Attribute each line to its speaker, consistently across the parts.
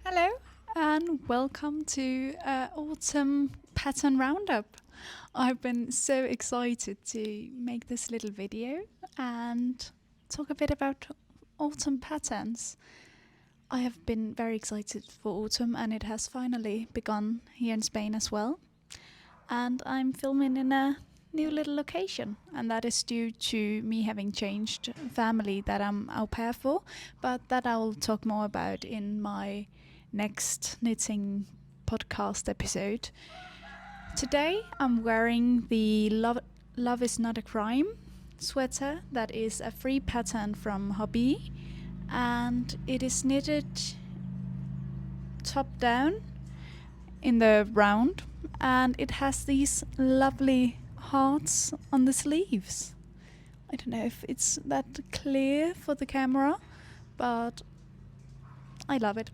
Speaker 1: Hello and welcome to Autumn Pattern Roundup. I've been so excited to make this little video and talk a bit about autumn patterns. I have been very excited for autumn and it has finally begun here in Spain as well. And I'm filming in a new little location, and that is due to me having changed family that I'm au pair for, but that I will talk more about in my next knitting podcast episode. Today I'm wearing the Love is Not a Crime sweater that is a free pattern from Hobbii, and it is knitted top down in the round, and it has these lovely hearts on the sleeves. I don't know if it's that clear for the camera, but I love it.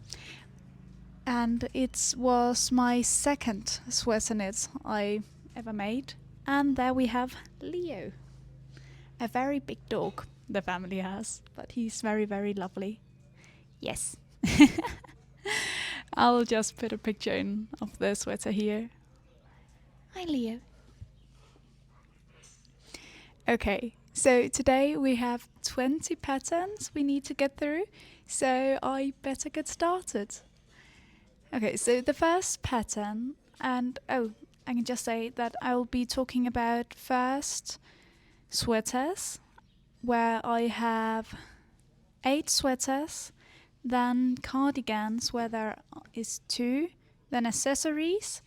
Speaker 1: And it was my second sweater knit I ever made. And there we have Leo. A very big dog the family has, but he's very, very lovely. Yes. I'll just put a picture in of the sweater here. Hi, Leo. Okay, so today we have 20 patterns we need to get through, so I better get started. Okay, so the first pattern, and I can just say that I will be talking about first sweaters, where I have 8 sweaters, then cardigans, where there is 2, then accessories,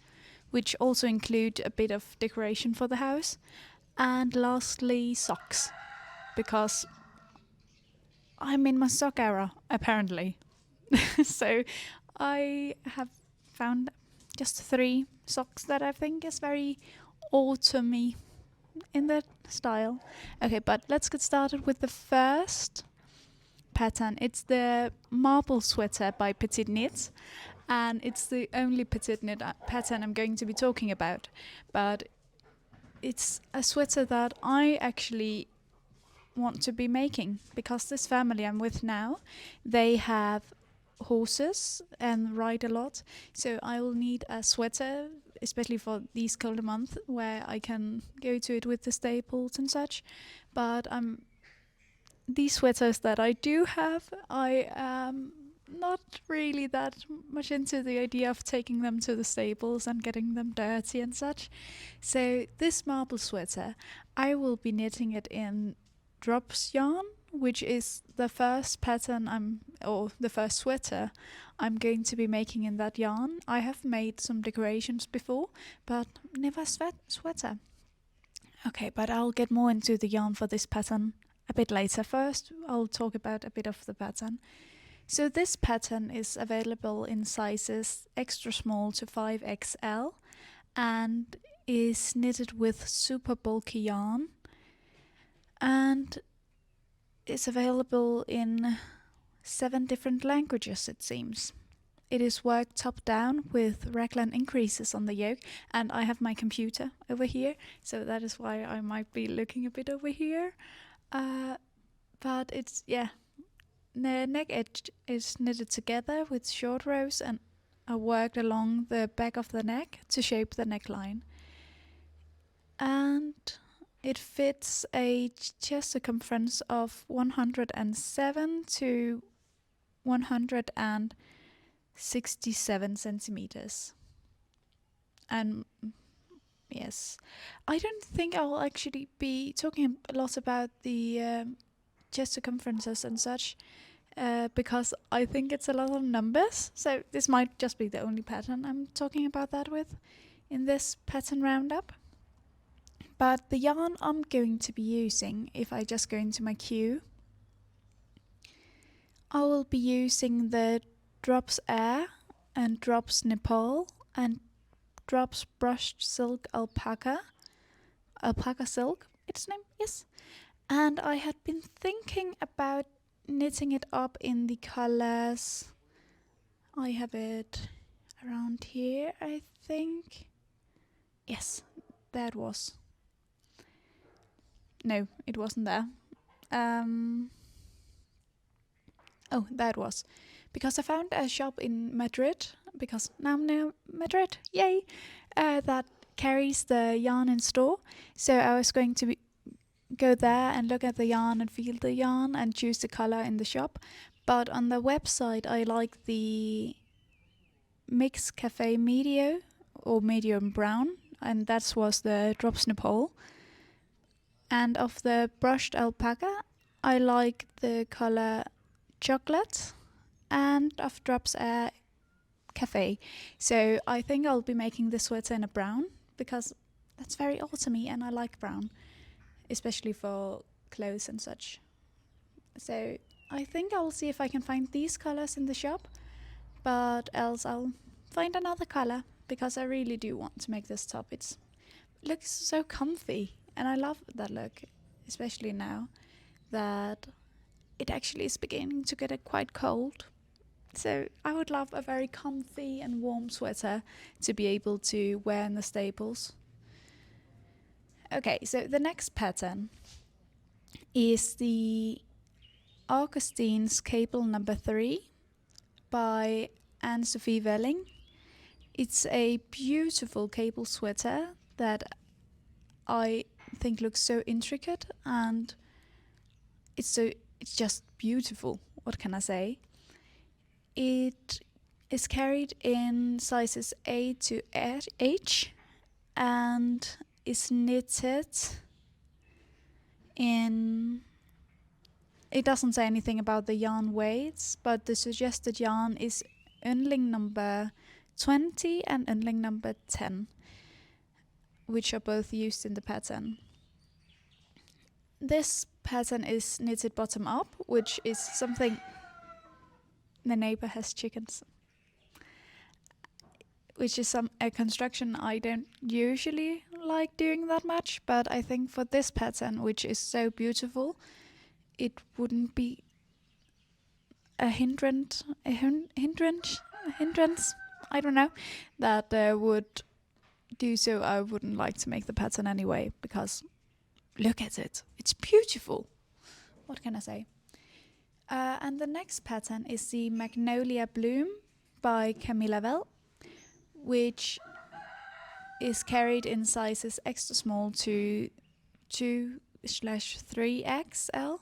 Speaker 1: which also include a bit of decoration for the house, and lastly socks, because I'm in my sock era, apparently. So I have found just 3 socks that I think is very autumny in that style. Okay, but let's get started with the first pattern. It's the marble sweater by Petiteknit, and it's the only Petiteknit pattern I'm going to be talking about. But it's a sweater that I actually want to be making, because this family I'm with now, they have horses and ride a lot, so I will need a sweater, especially for these colder months where I can go to it with the staples and such. But these sweaters that I do have, I am not really that much into the idea of taking them to the stables and getting them dirty and such. So this marble sweater, I will be knitting it in drops yarn, which is the first pattern the first sweater I'm going to be making in that yarn. I have made some decorations before, but never sweater. Okay, but I'll get more into the yarn for this pattern a bit later. First, I'll talk about a bit of the pattern. So this pattern is available in sizes extra small to 5XL and is knitted with super bulky yarn, and is available in 7 different languages, it seems. It is worked top down with raglan increases on the yoke, and I have my computer over here, so that is why I might be looking a bit over here. But it's, the neck edge is knitted together with short rows and are worked along the back of the neck to shape the neckline. And it fits a chest circumference of 107 to 167 centimeters. And yes, I don't think I'll actually be talking a lot about the chest circumferences and such, because I think it's a lot of numbers. So this might just be the only pattern I'm talking about that with in this pattern roundup. But the yarn I'm going to be using, if I just go into my queue, I will be using the Drops Air and Drops Nepal and Drops Brushed Silk Alpaca silk, its name, yes. And I had been thinking about knitting it up in the colors. I have it around here, I think. Yes, that was. No, it wasn't there. That was. because I found a shop in Madrid, because now I'm near Madrid, yay, that carries the yarn in store. So I was going to go there and look at the yarn and feel the yarn and choose the color in the shop. But on the website, I like the Mix Café Medio or medium brown, and that was the drops Nepal. And of the brushed alpaca, I like the color chocolate, and of drops Café. So I think I'll be making the sweater in a brown, because that's very autumny and I like brown, especially for clothes and such. So I think I'll see if I can find these colors in the shop, but else I'll find another color, because I really do want to make this top. It looks so comfy and I love that look, especially now that it actually is beginning to get quite cold. So I would love a very comfy and warm sweater to be able to wear in the stables. Okay, so the next pattern is the Augustins cable number 3 by Anne-Sophie Velling. It's a beautiful cable sweater that I think looks so intricate, and it's just beautiful. What can I say? It is carried in sizes A to H and is knitted in... It doesn't say anything about the yarn weights, but the suggested yarn is Unling number 20 and Unling number 10, which are both used in the pattern. This pattern is knitted bottom up, which is something... The neighbor has chickens, which is a construction I don't usually like doing that much, but I think for this pattern, which is so beautiful, it wouldn't be a hindrance, I don't know, that would do so. I wouldn't like to make the pattern anyway, because look at it, it's beautiful. What can I say? And the next pattern is the Magnolia Bloom by Camilla, which is carried in sizes extra small to 2/3XL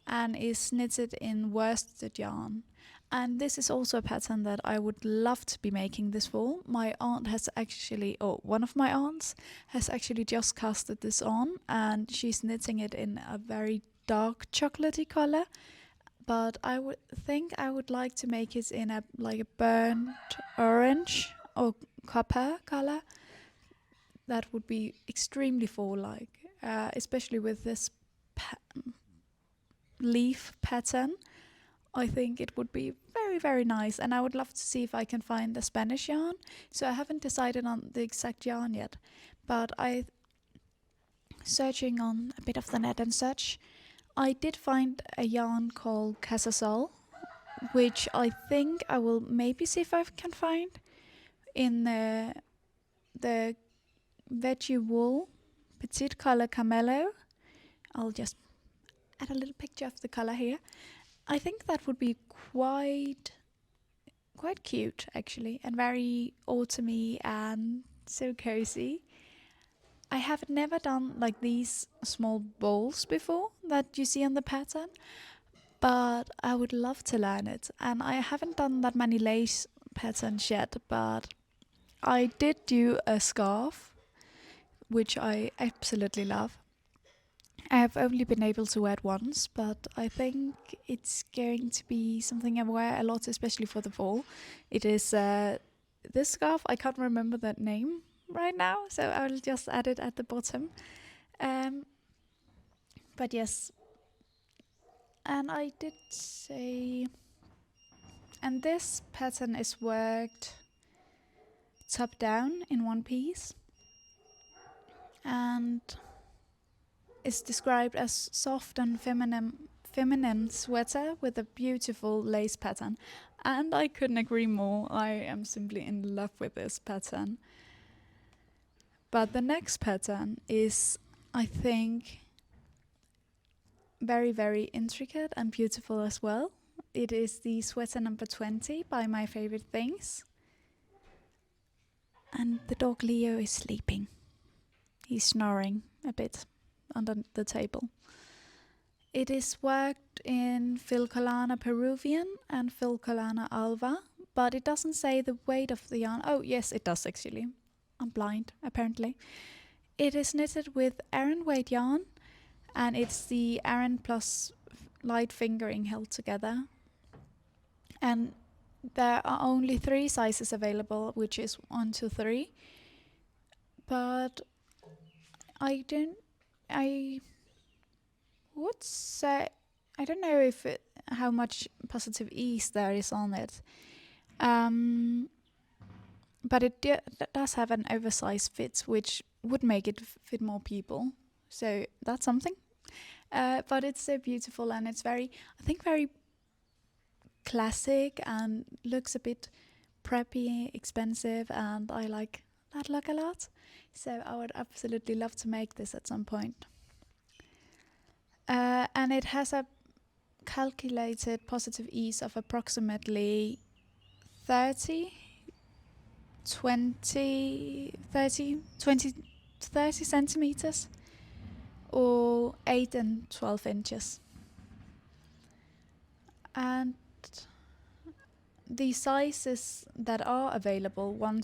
Speaker 1: and is knitted in worsted yarn. And this is also a pattern that I would love to be making this fall. My aunt has actually, or one of my aunts has actually just casted this on, and she's knitting it in a very dark chocolatey color. But I would think I would like to make it in a burnt orange or copper color. That would be extremely fall-like, especially with this leaf pattern. I think it would be very, very nice, and I would love to see if I can find a Spanish yarn. So I haven't decided on the exact yarn yet, but searching on a bit of the net and such, I did find a yarn called Casasol, which I think I will maybe see if I can find in the Veggie wool petite color Camelo. I'll just add a little picture of the color here. I think that would be quite cute actually, and very autumny and so cozy. I have never done like these small bowls before that you see on the pattern, but I would love to learn it. And I haven't done that many lace patterns yet, but I did do a scarf, which I absolutely love. I have only been able to wear it once, but I think it's going to be something I wear a lot, especially for the fall. It is this scarf. I can't remember that name right now, so I'll just add it at the bottom. But yes, and I did say, and this pattern is worked top down in one piece, and is described as soft and feminine sweater with a beautiful lace pattern. And I couldn't agree more. I am simply in love with this pattern. But the next pattern is, I think, very, very intricate and beautiful as well. it is the sweater number 20 by My Favorite Things. And the dog Leo is sleeping. He's snoring a bit under the table. It is worked in Filcolana Peruvian and Filcolana Alva, but it doesn't say the weight of the yarn. Oh, yes, it does actually. I'm blind, apparently. It is knitted with Aran weight yarn, and it's the Aran plus light fingering held together. And there are only 3 sizes available, which is 1 to 3. But I would say, I don't know if how much positive ease there is on it. But it does have an oversized fit, which would make it fit more people. So that's something. But it's so beautiful, and it's very classic and looks a bit preppy, expensive, and I like that look a lot. So I would absolutely love to make this at some point. And it has a calculated positive ease of approximately 30 centimeters or 8 and 12 inches. And the sizes that are available, 1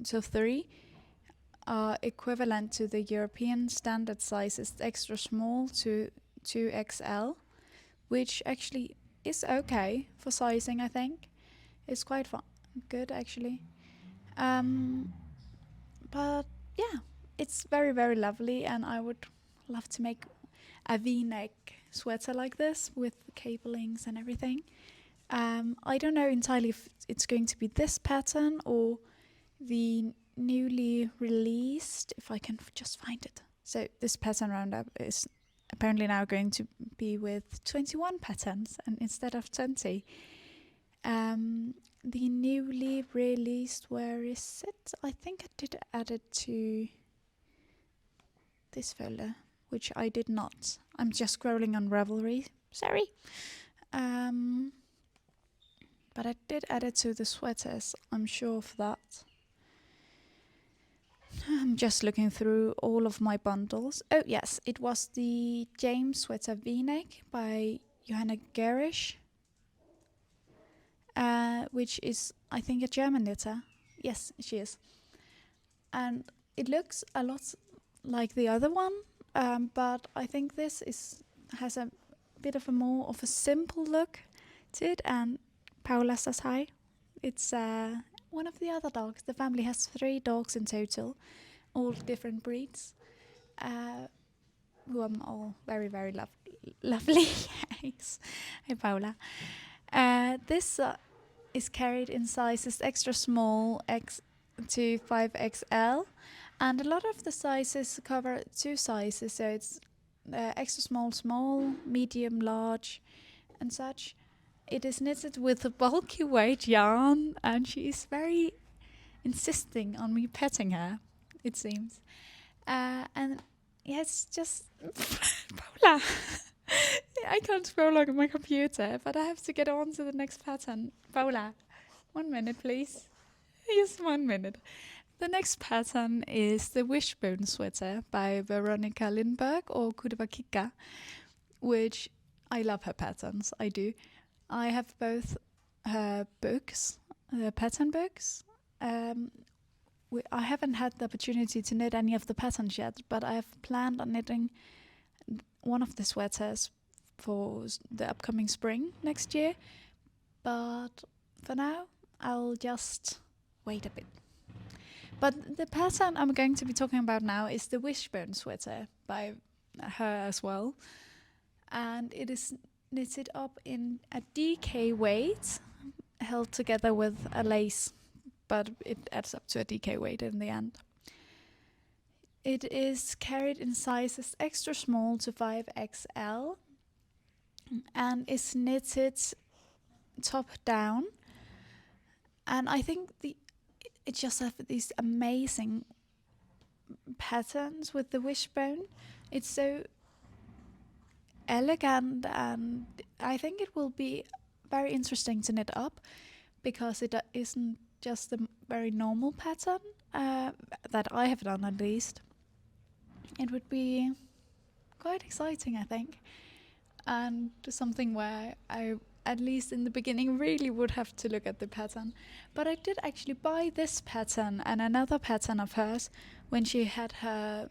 Speaker 1: to 3, are equivalent to the European standard sizes, extra small to 2XL, which actually is okay for sizing, I think. It's quite good, actually. But yeah, it's very, very lovely, and I would love to make a V-neck sweater like this with cablings and everything. I don't know entirely if it's going to be this pattern or the newly released, if I can just find it. So this pattern roundup is apparently now going to be with 21 patterns and instead of 20. The newly released, where is it? I think I did add it to this folder, which I did not. I'm just scrolling on Ravelry. Sorry. But I did add it to the sweaters. I'm sure of that. I'm just looking through all of my bundles. Oh yes, it was the James sweater V-neck by Johanna Gehrisch, which is, I think, a German knitter. Yes, she is. And it looks a lot like the other one, but I think this has a bit of a simple look to it. And Paula says hi. It's one of the other dogs. The family has 3 dogs in total, all different breeds, who are all very, very lovely. Hi, Paula. This is carried in sizes extra small X to 5XL, and a lot of the sizes cover 2 sizes, so it's extra small, medium, large, and such. It is knitted with a bulky weight yarn, and she is very insisting on me petting her, it seems. And yeah, it's just Paula. I can't scroll on my computer, but I have to get on to the next pattern. Paula, 1 minute, please. Just 1 minute. The next pattern is the Wishbone sweater by Veronika Lindberg or Kutuvakika, which I love her patterns. I do. I have both her books, the pattern books. I haven't had the opportunity to knit any of the patterns yet, but I have planned on knitting one of the sweaters for the upcoming spring next year. But for now, I'll just wait a bit. But the pattern I'm going to be talking about now is the Wishbone sweater by her as well. And it is knitted up in a DK weight, held together with a lace, but it adds up to a DK weight in the end. It is carried in sizes extra small to 5XL and is knitted top down. And I think it just has these amazing patterns with the Wishbone. It's so elegant, and I think it will be very interesting to knit up because it isn't just a very normal pattern that I have done at least. It would be quite exciting, I think, and something where I, at least in the beginning, really would have to look at the pattern. But I did actually buy this pattern and another pattern of hers when she had her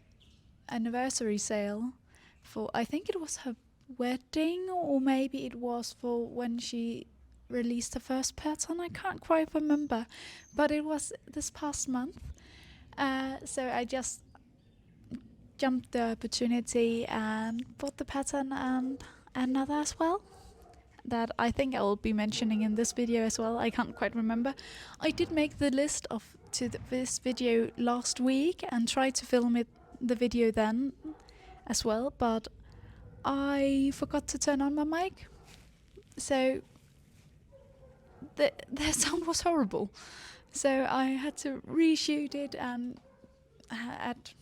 Speaker 1: anniversary sale for, I think it was her wedding, or maybe it was for when she released her first pattern. I can't quite remember, but it was this past month. So I just jumped the opportunity and bought the pattern and another as well, that I think I will be mentioning in this video as well. I can't quite remember. I did make the list of this video last week and tried to film the video then as well, but I forgot to turn on my mic, so the sound was horrible. So I had to reshoot it, and at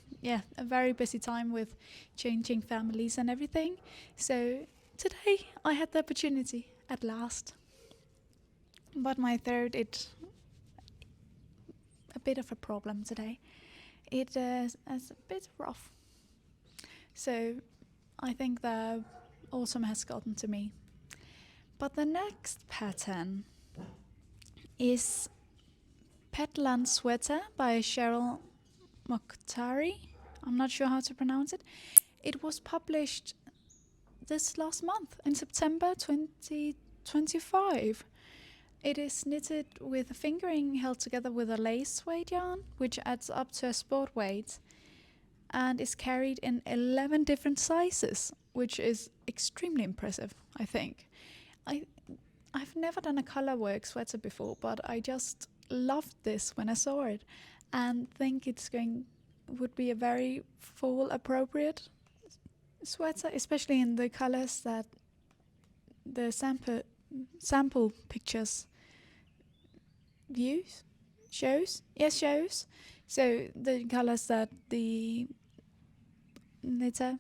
Speaker 1: a very busy time with changing families and everything. So today I had the opportunity at last. But my throat, it's a bit of a problem today. It is a bit rough. So I think the autumn has gotten to me. But the next pattern is Peatlands Sweater by Cheryl Mokhtari. I'm not sure how to pronounce it. It was published this last month in September 2025. It is knitted with a fingering held together with a lace weight yarn, which adds up to a sport weight, and is carried in 11 different sizes, which is extremely impressive, I think. I've never done a color work sweater before, but I just loved this when I saw it, and think would be a very fall appropriate sweater, especially in the colors that the sample pictures shows. So the colors that the knitter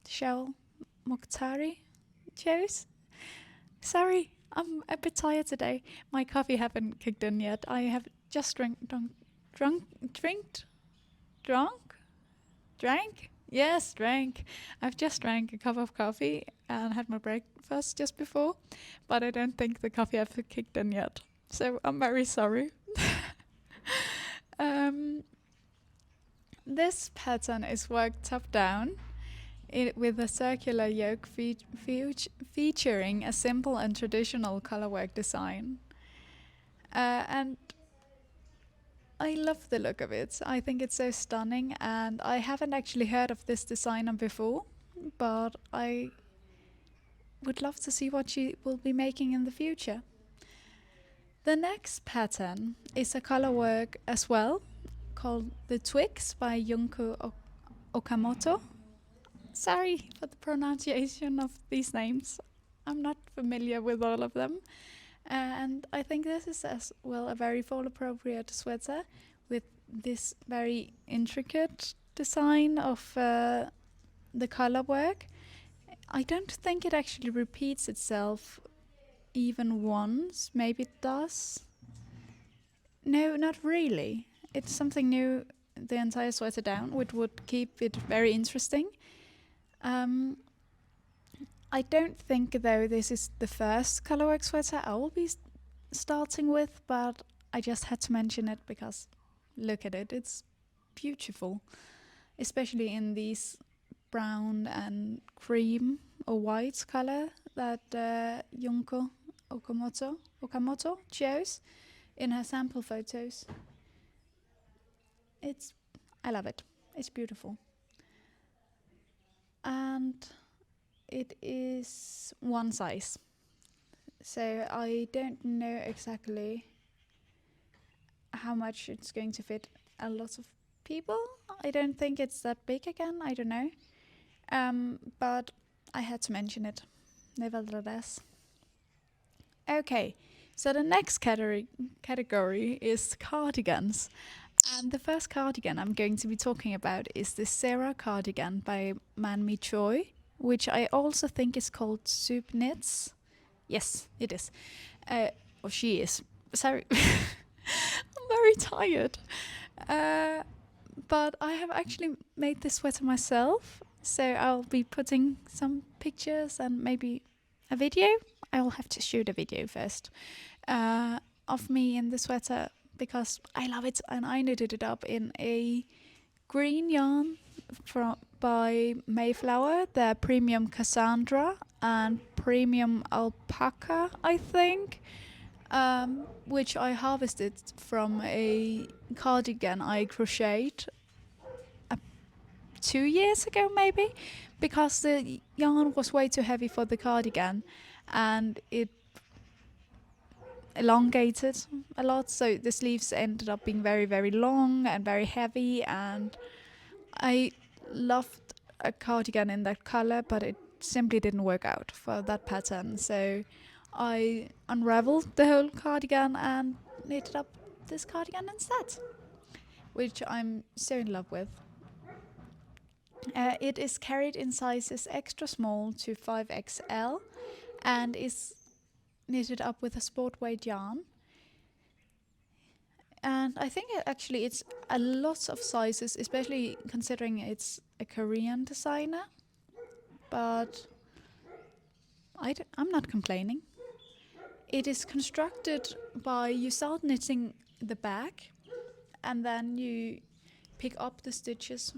Speaker 1: Cheryl Mokhtari chose. Sorry, I'm a bit tired today. My coffee haven't kicked in yet. I have just drank. I've just drank a cup of coffee and had my breakfast just before, but I don't think the coffee has kicked in yet. So I'm very sorry. This pattern is worked top down with a circular yoke featuring a simple and traditional colorwork design. And I love the look of it. I think it's so stunning, and I haven't actually heard of this designer before, but I would love to see what she will be making in the future. The next pattern is a colorwork as well, called the Twigs by Junko Okamoto. Sorry for the pronunciation of these names. I'm not familiar with all of them. And I think this is as well a very fall appropriate sweater with this very intricate design of the color work. I don't think it actually repeats itself even once. Maybe it does. No, not really. It's something new the entire sweater down, which would keep it very interesting. I don't think, though, this is the first colorwork sweater I will be starting with, but I just had to mention it because look at it, it's beautiful, especially in these brown and cream or white color that Junko Okamoto chose in her sample photos. I love it. It's beautiful. And it is one size, so I don't know exactly how much it's going to fit a lot of people. I don't think it's that big again, I don't know, but I had to mention it nevertheless. Okay, so the next category is cardigans, and the first cardigan I'm going to be talking about is the Sarah cardigan by Man Mi Choi, which I also think is called Soup Knits. Yes, it is. Or she is. Sorry. I'm very tired. But I have actually made this sweater myself. So I'll be putting some pictures and maybe a video. I will have to shoot a video first of me in the sweater because I love it, and I knitted it up in a green yarn by Mayflower, the premium Cassandra and premium Alpaca, I think, which I harvested from a cardigan I crocheted 2 years ago maybe, because the yarn was way too heavy for the cardigan and it elongated a lot, so the sleeves ended up being very, very long and very heavy, and I loved a cardigan in that color, but it simply didn't work out for that pattern, so I unraveled the whole cardigan and knitted up this cardigan instead, which I'm so in love with. It is carried in sizes extra small to 5XL and is knitted up with a sport weight yarn. And I think it's a lot of sizes, especially considering it's a Korean designer. But I'm not complaining. It is constructed by you start knitting the back and then you pick up the stitches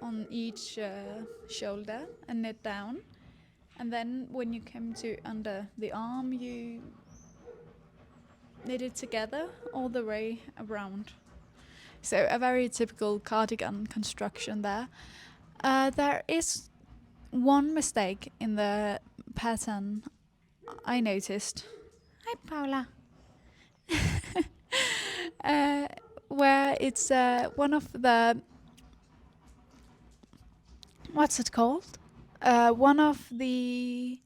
Speaker 1: on each shoulder and knit down, and then when you come to under the arm you knit it together all the way around. So a very typical cardigan construction there. There is one mistake in the pattern I noticed. Hi Paula. Where it's one of the, what's it called? One of the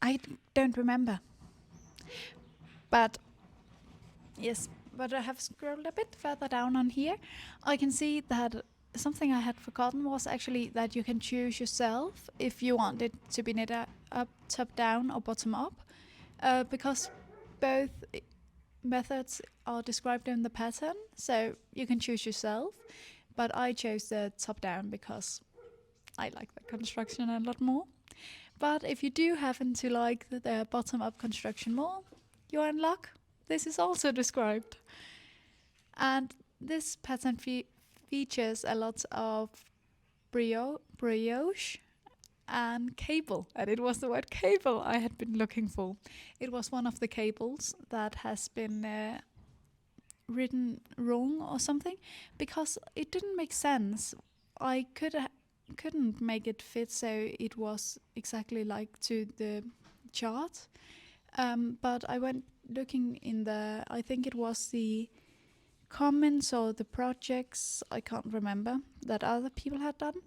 Speaker 1: I don't remember. But yes, but I have scrolled a bit further down on here. I can see that something I had forgotten was actually that you can choose yourself if you want it to be knit up top down or bottom up, because both methods are described in the pattern, so you can choose yourself. But I chose the top down because I like the construction a lot more. But if you do happen to like the bottom up construction more, you're in luck. This is also described. And this pattern features a lot of brioche and cable. And it was the word cable I had been looking for. It was one of the cables that has been written wrong or something, because it didn't make sense. I couldn't make it fit so it was exactly like to the chart. But I went looking in the, I think it was the comments or the projects, I can't remember, that other people had done,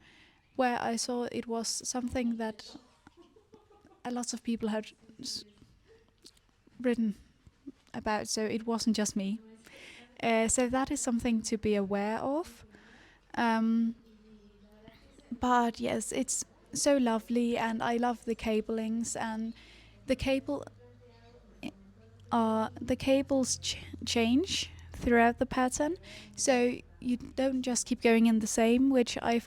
Speaker 1: where I saw it was something that a lot of people had written about, so it wasn't just me. So that is something to be aware of. But yes, it's so lovely, and I love the cablings, and the cables change throughout the pattern, so you don't just keep going in the same, which I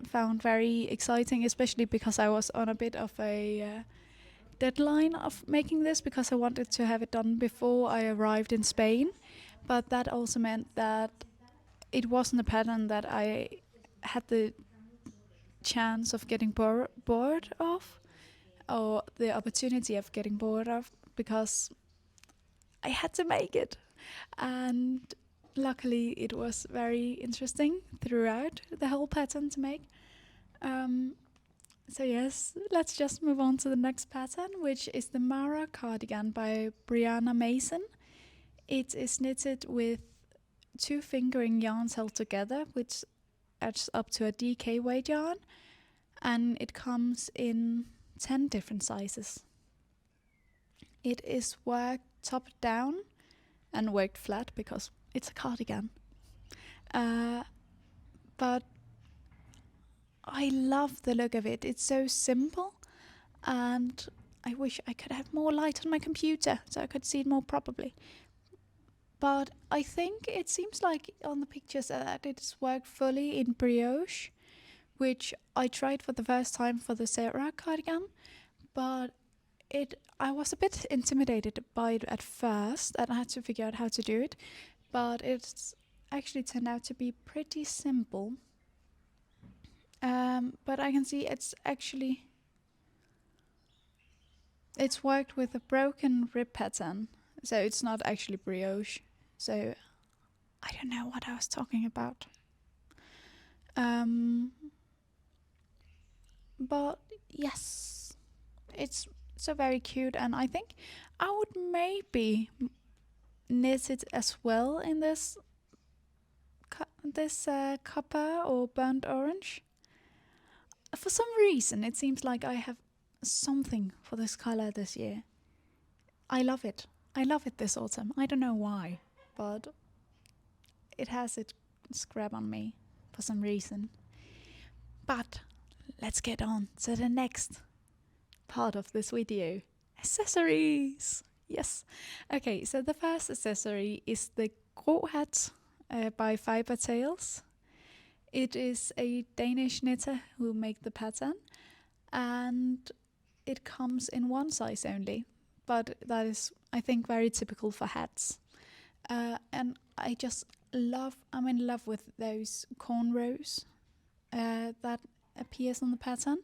Speaker 1: found very exciting, especially because I was on a bit of a deadline of making this, because I wanted to have it done before I arrived in Spain. But that also meant that it wasn't a pattern that I had the chance of getting bored of, or the opportunity of getting bored of, because I had to make it. And luckily it was very interesting throughout the whole pattern to make. So yes, let's just move on to the next pattern, which is the Mara cardigan by Brianna Mason. It is knitted with 2 fingering yarns held together, which adds up to a DK weight yarn, and it comes in 10 different sizes. It is worked top down and worked flat because it's a cardigan. but I love the look of it. It's so simple, and I wish I could have more light on my computer so I could see it more properly. But I think it seems like on the pictures that it's worked fully in brioche, which I tried for the first time for the Sarah cardigan, but I was a bit intimidated by it at first, and I had to figure out how to do it. But it's actually turned out to be pretty simple. But I can see it's worked with a broken rib pattern, so it's not actually brioche. So I don't know what I was talking about. But yes, it's so very cute, and I think I would maybe knit it as well in this copper or burnt orange. For some reason, it seems like I have something for this color this year. I love it. I love it this autumn. I don't know why, but it has its grab on me for some reason. But let's get on to the next part of this video. Accessories! Yes. Okay, so the first accessory is the Gro Hat by Fiber Tales. It is a Danish knitter who make the pattern, and it comes in one size only, but that is, I think, very typical for hats. And I'm in love with those cornrows that appears on the pattern.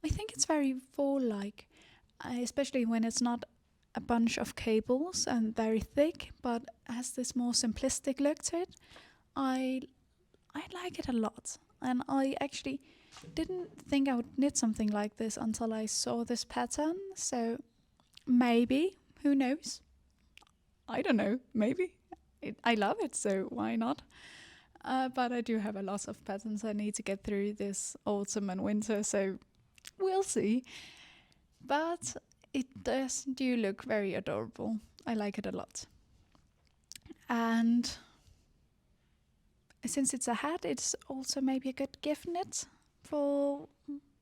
Speaker 1: I think it's very fall-like, especially when it's not a bunch of cables and very thick, but has this more simplistic look to it. I like it a lot, and I actually didn't think I would knit something like this until I saw this pattern. So maybe, who knows? I don't know, maybe. I love it, so why not? But I do have a lot of patterns I need to get through this autumn and winter, so we'll see. But it do look very adorable. I like it a lot. And since it's a hat, it's also maybe a good gift knit for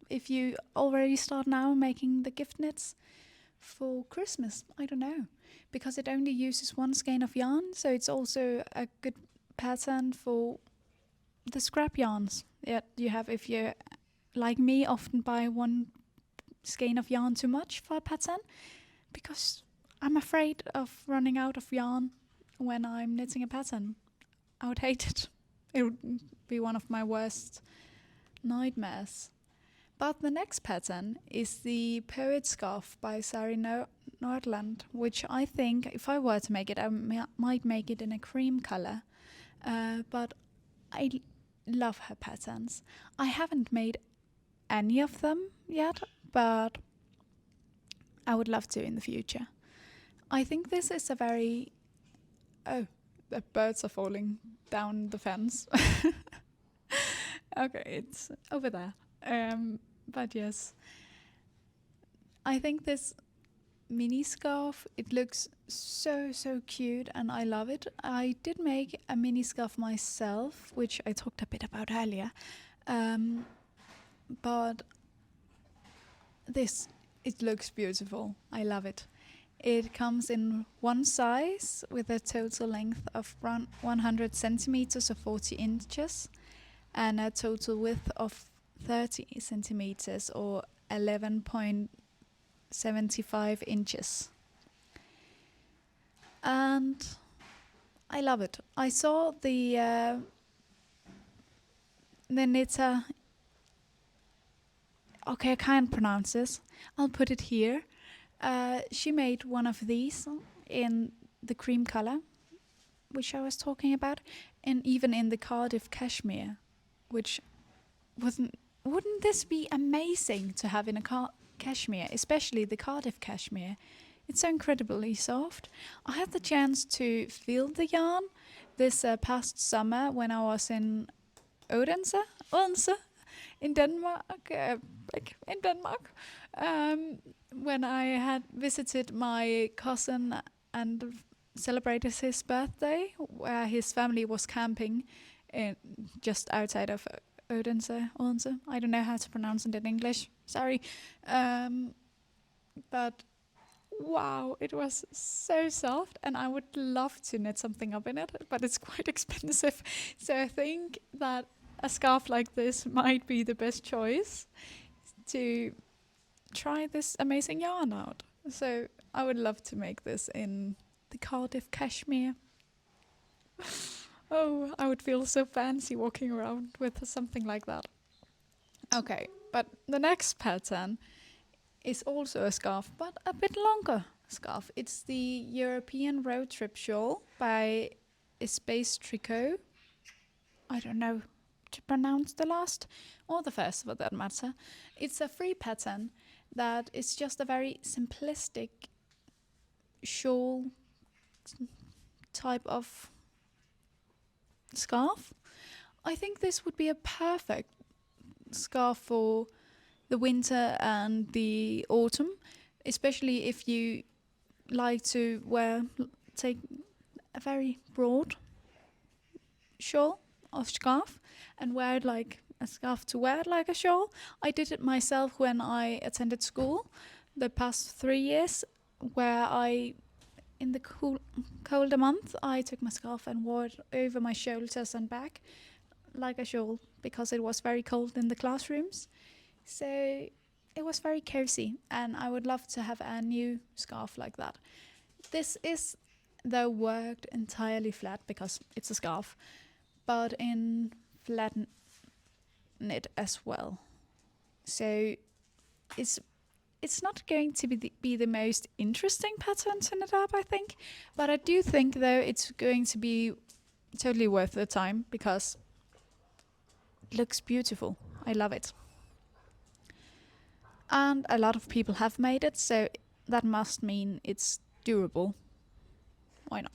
Speaker 1: if you already start now making the gift knits for Christmas. I don't know, because it only uses one skein of yarn, so it's also a good pattern for the scrap yarns that you have if you, like me, often buy one skein of yarn too much for a pattern, because I'm afraid of running out of yarn when I'm knitting a pattern. I would hate it. It would be one of my worst nightmares. But the next pattern is the Poet Scarf by Sari Nordland, which I think if I were to make it, I might make it in a cream color. But I love her patterns. I haven't made any of them yet, but I would love to in the future. I think this is a very... Oh, the birds are falling down the fence. Okay, it's over there. But yes, I think this mini scarf, it looks so cute, and I love it. I did make a mini scarf myself, which I talked a bit about earlier. But it looks beautiful. I love it. It comes in one size with a total length of around 100 centimeters or 40 inches and a total width of 30 centimeters or 11.75 inches. And I love it. I saw the knitter. Okay, I can't pronounce this. I'll put it here. She made one of these in the cream color, which I was talking about, and even in the Cardiff cashmere, which wouldn't this be amazing to have in a cashmere, especially the Cardiff cashmere? It's so incredibly soft. I had the chance to feel the yarn this past summer when I was in Odense in Denmark, when I had visited my cousin and celebrated his birthday, where his family was camping just outside of Odense. I don't know how to pronounce it in English. Sorry. But wow, it was so soft, and I would love to knit something up in it, but it's quite expensive. So I think that a scarf like this might be the best choice to try this amazing yarn out. So I would love to make this in the Cardiff cashmere. Oh, I would feel so fancy walking around with something like that. Okay, but the next pattern is also a scarf, but a bit longer scarf. It's the European Road Trip Shawl by Space Tricot. I don't know to pronounce the last or the first for that matter. It's a free pattern that is just a very simplistic shawl type of scarf. I think this would be a perfect scarf for the winter and the autumn, especially if you like to take a very broad shawl or scarf and wear it like a scarf to wear it like a shawl. I did it myself when I attended school the past 3 years, where in the colder month, I took my scarf and wore it over my shoulders and back like a shawl because it was very cold in the classrooms. So it was very cozy, and I would love to have a new scarf like that. This is, though, worked entirely flat because it's a scarf, but in flat knit as well. So it's not going to be the most interesting pattern to knit up, I think. But I do think, though, it's going to be totally worth the time because it looks beautiful. I love it. And a lot of people have made it, so that must mean it's durable. Why not?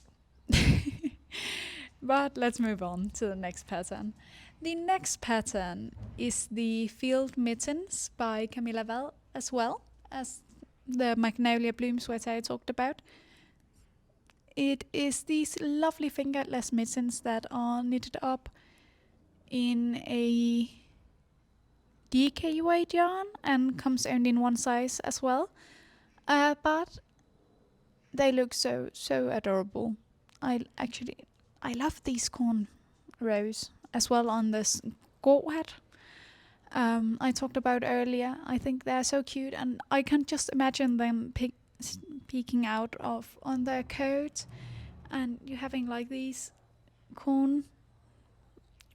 Speaker 1: But let's move on to the next pattern. The next pattern is the Field Mittens by Camilla as well as the Magnolia bloom sweater I talked about. It is these lovely fingerless mittens that are knitted up in a DK weight yarn and comes only in one size as well. But they look so adorable. I love these corn rows as well on this Gro Hat I talked about earlier. I think they're so cute, and I can just imagine them peeking out on their coat, and you having like these corn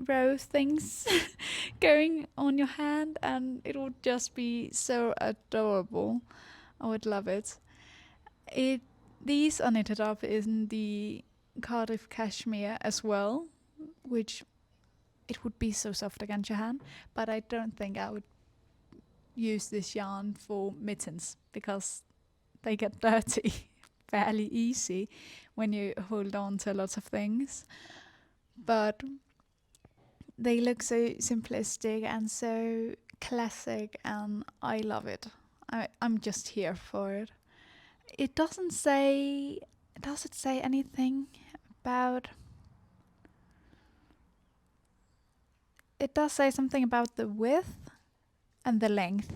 Speaker 1: row things going on your hand, and it would just be so adorable. I would love it. These are knitted up in the Cardiff cashmere as well, which it would be so soft against your hand, but I don't think I would use this yarn for mittens because they get dirty fairly easy when you hold on to lots of things. But they look so simplistic and so classic, and I love it. I'm just here for it. It doesn't say... Does it say anything about... It does say something about the width and the length,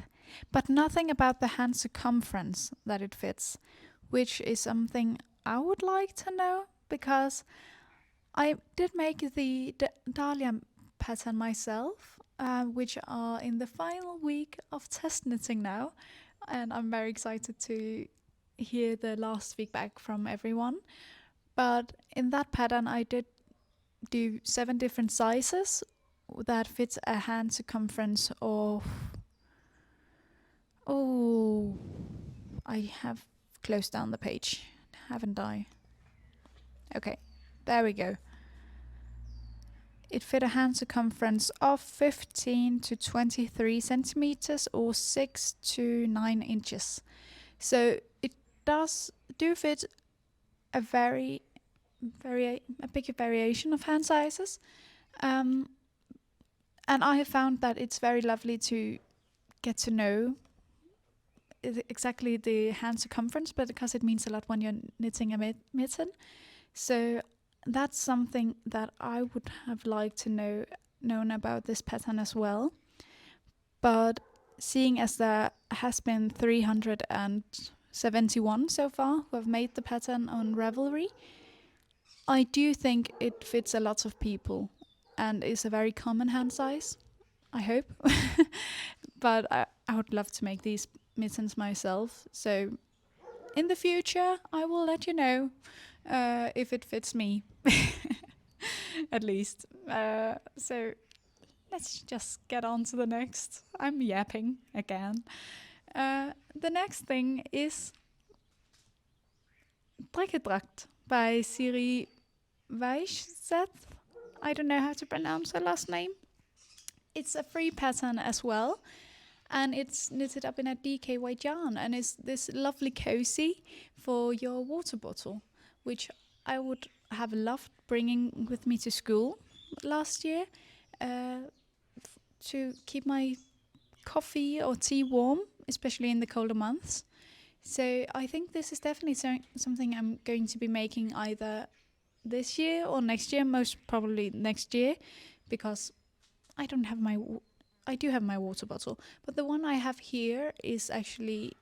Speaker 1: but nothing about the hand circumference that it fits, which is something I would like to know, because I did make the Dahlia pattern myself, which are in the final week of test knitting now, and I'm very excited to hear the last feedback from everyone. But in that pattern I did do 7 different sizes that fits a hand circumference of... Oh, I have closed down the page, haven't I? Okay, there we go. It fit a hand circumference of 15 to 23 centimeters or 6 to 9 inches. So it do fit a big variation of hand sizes. And I have found that it's very lovely to get to know exactly the hand circumference, but because it means a lot when you're knitting a mitten. So that's something that I would have liked to known about this pattern as well. But seeing as there has been 371 so far who have made the pattern on Ravelry, I do think it fits a lot of people and is a very common hand size. I hope. But I would love to make these mittens myself. So in the future, I will let you know if it fits me, at least. So let's just get on to the next. I'm yapping again. The next thing is Petiteknit by Siri Weishseth. I don't know how to pronounce her last name. It's a free pattern as well, and it's knitted up in a DK white yarn, and it's this lovely cozy for your water bottle, which I would have loved bringing with me to school last year to keep my coffee or tea warm, especially in the colder months. So I think this is definitely something I'm going to be making either this year or next year, most probably next year, because I do have my water bottle, but the one I have here is actually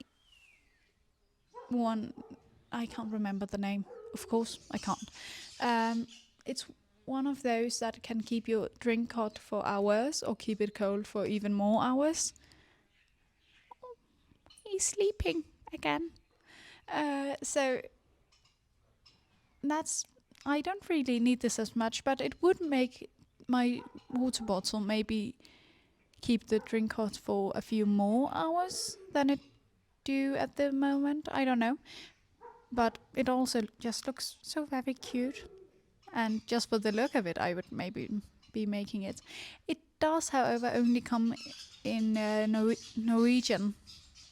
Speaker 1: one, I can't remember the name. Of course, I can't. It's one of those that can keep your drink hot for hours or keep it cold for even more hours. Oh, he's sleeping again. So I don't really need this as much, but it would make my water bottle maybe keep the drink hot for a few more hours than it do at the moment. I don't know. But it also just looks so very cute. And just for the look of it, I would maybe be making it. It does, however, only come in Norwegian,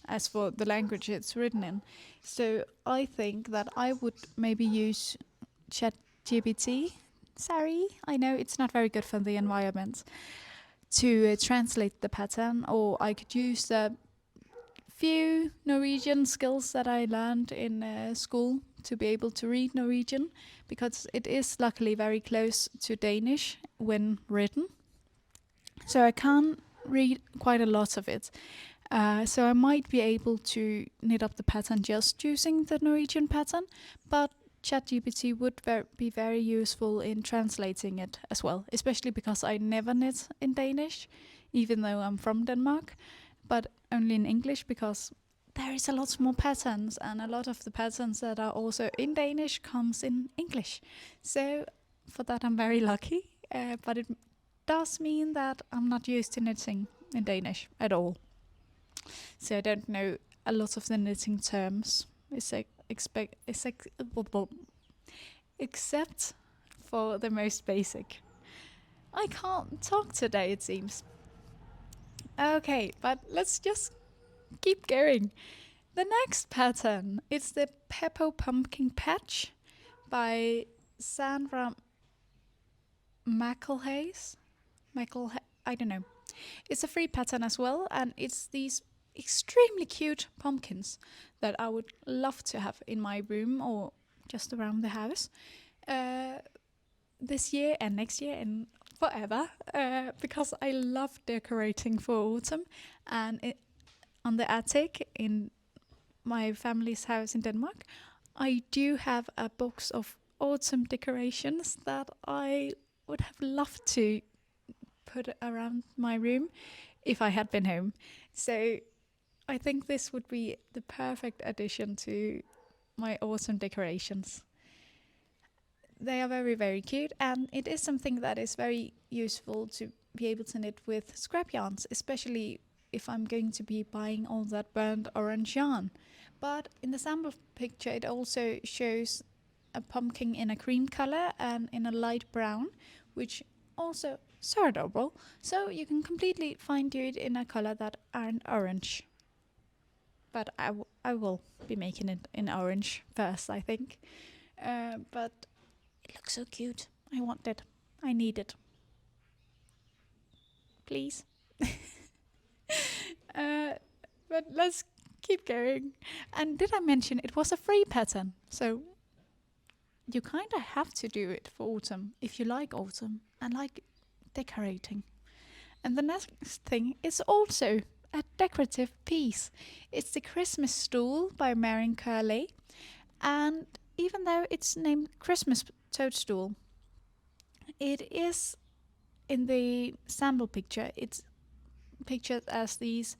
Speaker 1: as for the language it's written in. So I think that I would maybe use ChatGPT. Sorry, I know it's not very good for the environment, to translate the pattern, or I could use the few Norwegian skills that I learned in school to be able to read Norwegian, because it is luckily very close to Danish when written. So I can read quite a lot of it. So I might be able to knit up the pattern just using the Norwegian pattern, but ChatGPT would be very useful in translating it as well, especially because I never knit in Danish, even though I'm from Denmark, but only in English, because there is a lot more patterns, and a lot of the patterns that are also in Danish comes in English. So for that I'm very lucky, but it does mean that I'm not used to knitting in Danish at all. So I don't know a lot of the knitting terms. Except for the most basic. I can't talk today, it seems. Okay, but let's just keep going. The next pattern is the Peppo Pumpkin Patch by Sandra McElhays. I don't know. It's a free pattern as well, and it's these extremely cute pumpkins that I would love to have in my room or just around the house this year and next year and forever, because I love decorating for autumn. And on the attic in my family's house in Denmark, I do have a box of autumn decorations that I would have loved to put around my room if I had been home. So I think this would be the perfect addition to my autumn decorations. They are very, very cute, and it is something that is very useful to be able to knit with scrap yarns, especially if I'm going to be buying all that burnt orange yarn. But in the sample picture it also shows a pumpkin in a cream color and in a light brown, which also so adorable. So you can completely find it in a color that aren't orange. But I will be making it in orange first, I think. But it looks so cute. I want it. I need it. Please. But let's keep going. And did I mention it was a free pattern? So you kind of have to do it for autumn if you like autumn and like decorating. And the next thing is also a decorative piece. It's the Christmas stool by Marion Curley. And even though it's named Christmas toadstool, it is in the sample picture, it's pictured as these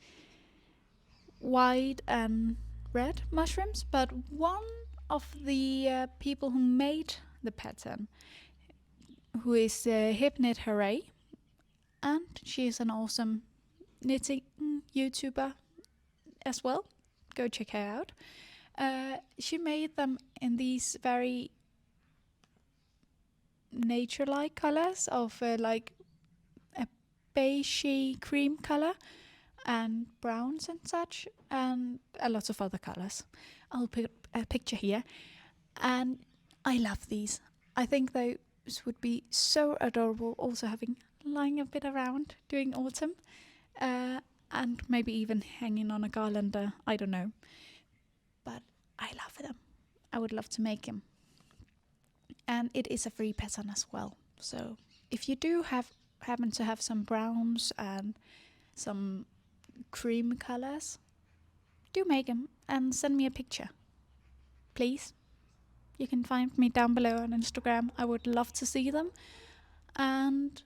Speaker 1: white and red mushrooms, but one of the people who made the pattern, who is Hypnit Hooray, and she is an awesome knitting YouTuber as well. Go check her out. She made them in these very nature-like colors of like a beigey cream color and browns and such, and a lot of other colors. I'll put a picture here. And I love these. I think those would be so adorable, also lying a bit around during autumn, and maybe even hanging on a garland, I don't know. But I love them. I would love to make them. And it is a free pattern as well. So if you do happen to have some browns and some cream colors, do make them and send me a picture, please. You can find me down below on Instagram. I would love to see them. And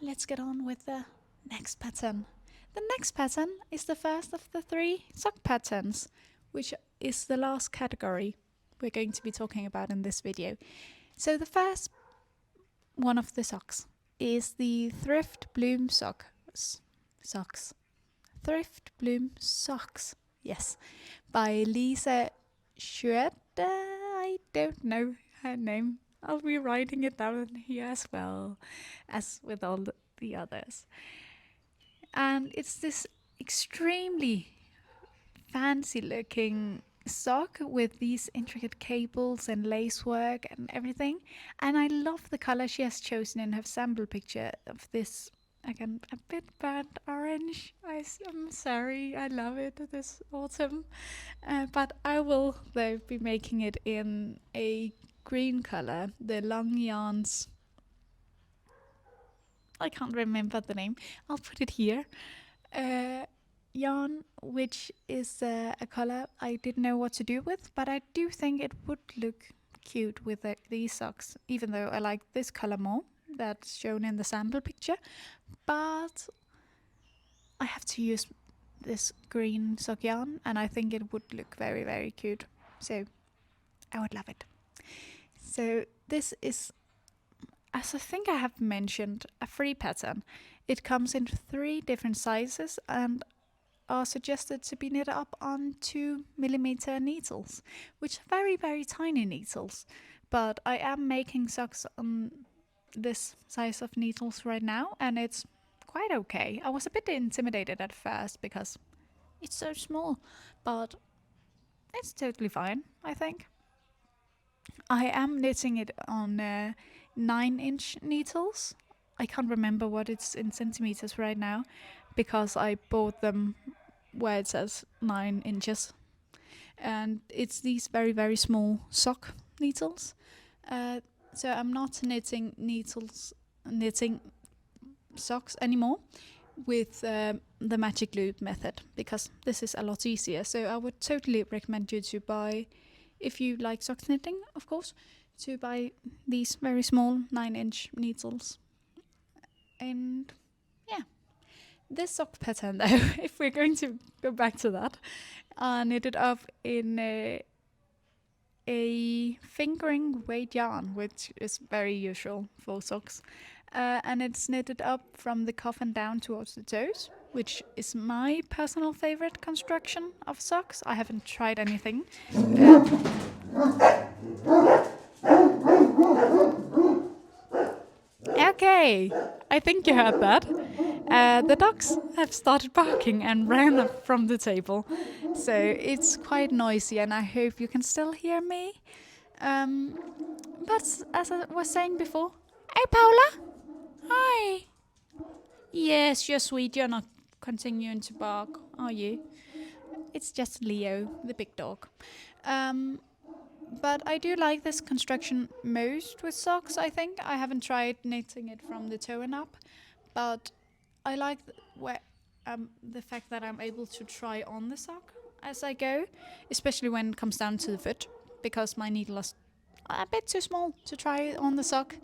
Speaker 1: let's get on with the next pattern. The next pattern is the first of the 3 sock patterns, which is the last category we're going to be talking about in this video. So the first one of the socks is the Thrift Bloom socks. Thrift Bloom socks, yes, by Lisa Schroeder. I don't know her name. I'll be writing it down here as well as with all the others. And it's this extremely fancy looking sock with these intricate cables and lace work and everything. And I love the color she has chosen in her sample picture of this, again, a bit burnt orange. I'm sorry, I love it this autumn. But I will, though, be making it in a green color, the long yarns. I can't remember the name. I'll put it here. Yarn, which is a color I didn't know what to do with, but I do think it would look cute with these socks, even though I like this color more that's shown in the sample picture. But I have to use this green sock yarn, and I think it would look very, very cute. So I would love it. So this is, as I think I have mentioned, a free pattern. It comes in 3 different sizes and are suggested to be knit up on 2mm needles, which are very, very tiny needles. But I am making socks on this size of needles right now, and it's quite okay. I was a bit intimidated at first because it's so small, but it's totally fine, I think. I am knitting it on 9-inch needles. I can't remember what it's in centimeters right now because I bought them where it says 9 inches. And it's these very, very small sock needles. So I'm not knitting socks anymore with the magic loop method because this is a lot easier. So I would totally recommend you to buy, if you like sock knitting, of course, to buy these very small 9-inch needles. And yeah, this sock pattern though, if we're going to go back to that, knitted up in a fingering weight yarn, which is very usual for socks. And it's knitted up from the cuff and down towards the toes, which is my personal favorite construction of socks. I haven't tried anything. Okay, I think you heard that. The dogs have started barking and ran up from the table. So it's quite noisy and I hope you can still hear me. But as I was saying before, hey Paula! Hi! Yes, you're sweet, you're not continuing to bark, are you? It's just Leo, the big dog. But I do like this construction most with socks, I think. I haven't tried knitting it from the toe and up, but I like the fact that I'm able to try on the sock as I go, especially when it comes down to the foot, because my needle is a bit too small to try on the sock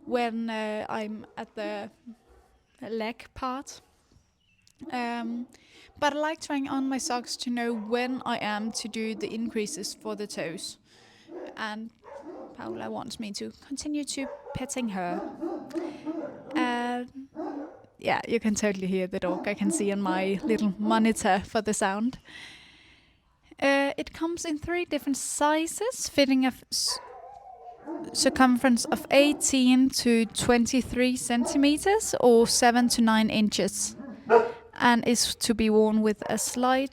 Speaker 1: when I'm at the leg part. But I like trying on my socks to know when I am to do the increases for the toes. And Paula wants me to continue to petting her. Yeah, you can totally hear the dog. I can see on my little monitor for the sound. It comes in 3 different sizes, fitting a circumference of 18 to 23 centimeters or 7 to 9 inches, and is to be worn with a slight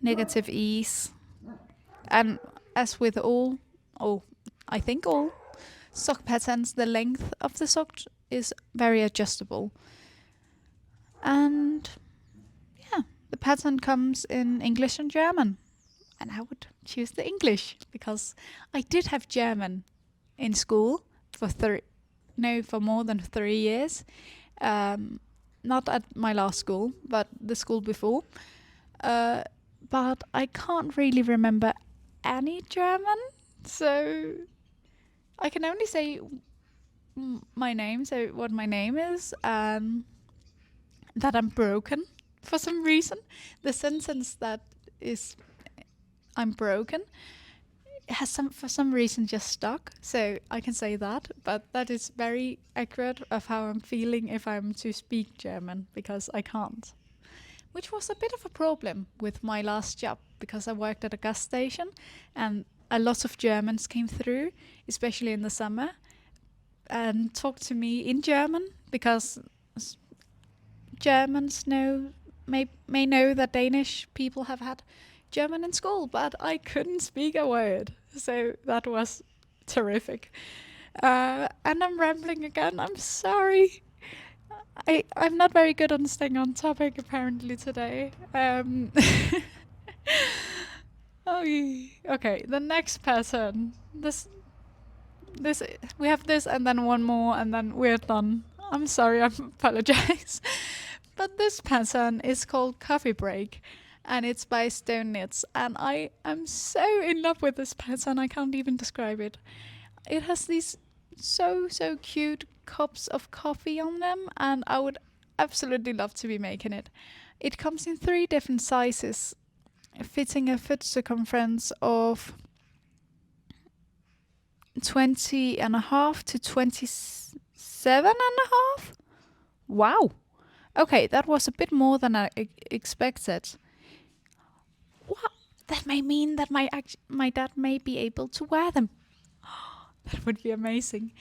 Speaker 1: negative ease. And as with all, I think all sock patterns, the length of the sock is very adjustable. And yeah, the pattern comes in English and German. And I would choose the English because I did have German in school for more than 3 years. Not at my last school, but the school before. But I can't really remember any German, so I can only say my name, so what my name is, that I'm broken for some reason. The sentence that is I'm broken has for some reason just stuck, so I can say that, but that is very accurate of how I'm feeling if I'm to speak German, because I can't. Which was a bit of a problem with my last job, because I worked at a gas station and a lot of Germans came through, especially in the summer, and talked to me in German, because Germans may know that Danish people have had German in school, but I couldn't speak a word, so that was terrific. And I'm rambling again, I'm sorry. I'm not very good on staying on topic apparently today. Okay, the next pattern. This we have this and then one more and then we're done. I'm sorry, I apologize. But this pattern is called Coffee Break, and it's by Stone Knits, and I am so in love with this pattern, I can't even describe it. It has these so cute cups of coffee on them, and I would absolutely love to be making it. It comes in 3 different sizes, fitting a foot circumference of 20.5 to 27.5. Wow. Okay, that was a bit more than I expected. What? That may mean that my dad may be able to wear them. That would be amazing.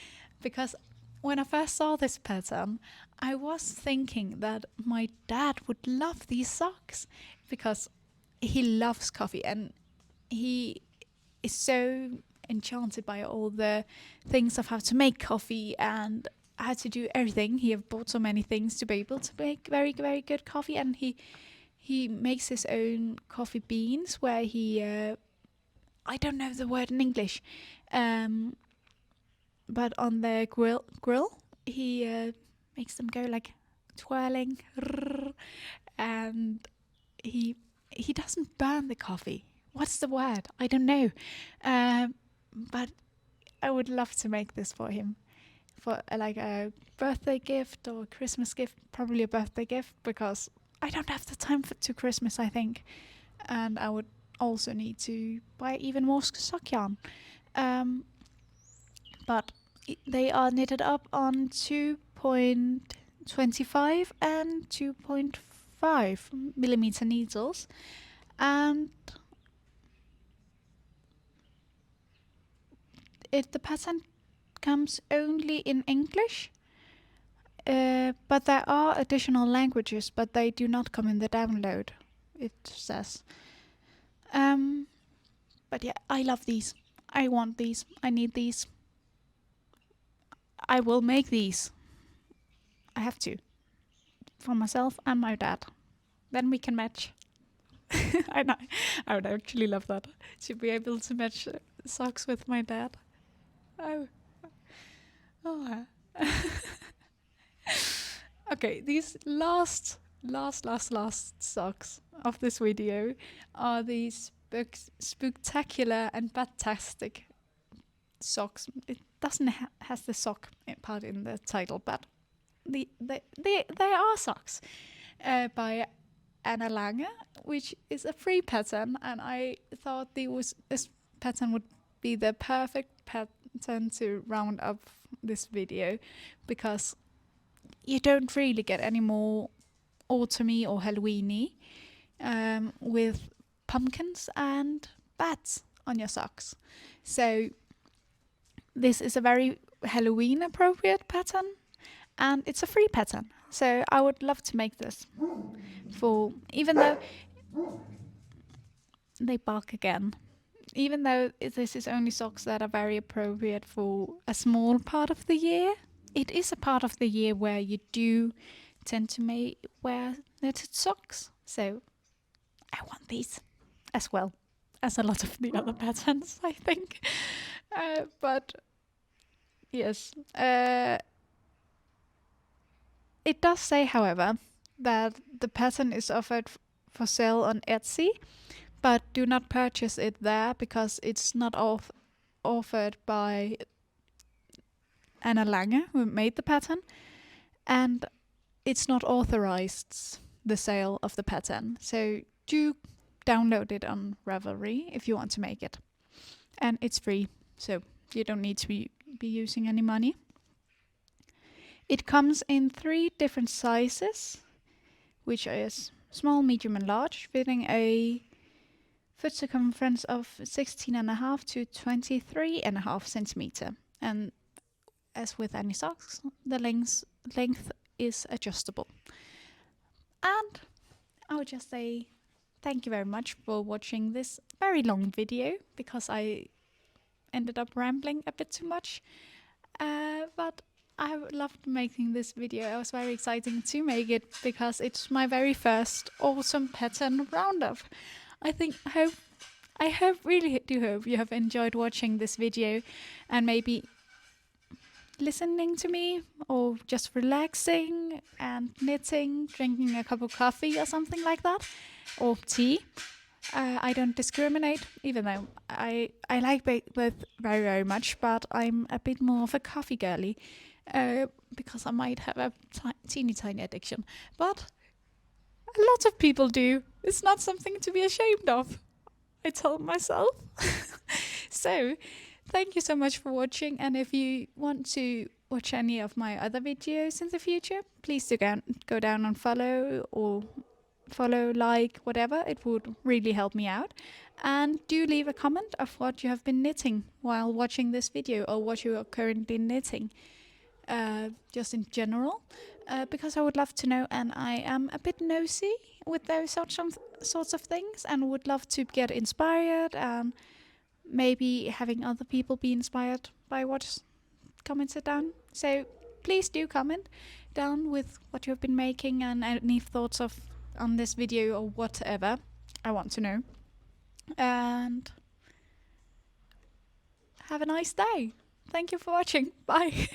Speaker 1: Because when I first saw this pattern, I was thinking that my dad would love these socks, because he loves coffee and he is so enchanted by all the things of how to make coffee and how to do everything. He have bought so many things to be able to make very, very good coffee, and he makes his own coffee beans where he I don't know the word in English, but on the grill he makes them go like twirling, and he doesn't burn the coffee. What's the word? I don't know, but I would love to make this for him for like a birthday gift or a Christmas gift, probably a birthday gift, because I don't have the time to Christmas, I think, and I would also need to buy even more sock yarn. But they are knitted up on 2.25 and 2.5 millimeter needles, and the pattern comes only in English, but there are additional languages, but they do not come in the download, it says. But yeah, I love these. I want these. I need these. I will make these. I have to. For myself and my dad. Then we can match. I know. I would actually love that. To be able to match socks with my dad. Oh. Oh. Okay, these last socks of this video are these spectacular and Bat-tastic socks. It doesn't has the sock part in the title, but they are socks by Anna Lange, which is a free pattern, and I thought this pattern would be the perfect pattern to round up this video, because you don't really get any more autumny or Halloweeny with pumpkins and bats on your socks. So this is a very Halloween appropriate pattern, and it's a free pattern. So I would love to make this for, even though they bark again, even though this is only socks that are very appropriate for a small part of the year, it is a part of the year where you do tend to wear knitted socks. So I want these as well as a lot of the other patterns, I think. But yes, it does say, however, that the pattern is offered for sale on Etsy, but do not purchase it there because it's not offered by Anna Lange, who made the pattern, and it's not authorized, the sale of the pattern. So do download it on Ravelry if you want to make it. And it's free, so you don't need to be using any money. It comes in 3 different sizes, which is small, medium and large, fitting a foot circumference of 16.5 to 23.5 centimeter. And as with any socks, the length is adjustable. And I would just say thank you very much for watching this very long video, because I ended up rambling a bit too much. But I loved making this video. It was very exciting to make it because it's my very first autumn pattern roundup. I really do hope you have enjoyed watching this video and maybe listening to me, or just relaxing and knitting, drinking a cup of coffee or something like that, or tea. I don't discriminate, even though I like both very, very much, but I'm a bit more of a coffee girly, because I might have a teeny tiny addiction. But a lot of people do. It's not something to be ashamed of, I told myself. So thank you so much for watching, and if you want to watch any of my other videos in the future, please do go down and follow, like, whatever. It would really help me out. And do leave a comment of what you have been knitting while watching this video, or what you are currently knitting, just in general, because I would love to know, and I am a bit nosy with those sorts of things, and would love to get inspired, and maybe having other people be inspired by what's commented down. So please do comment down with what you've been making and any thoughts on this video or whatever. I want to know. And have a nice day. Thank you for watching. Bye.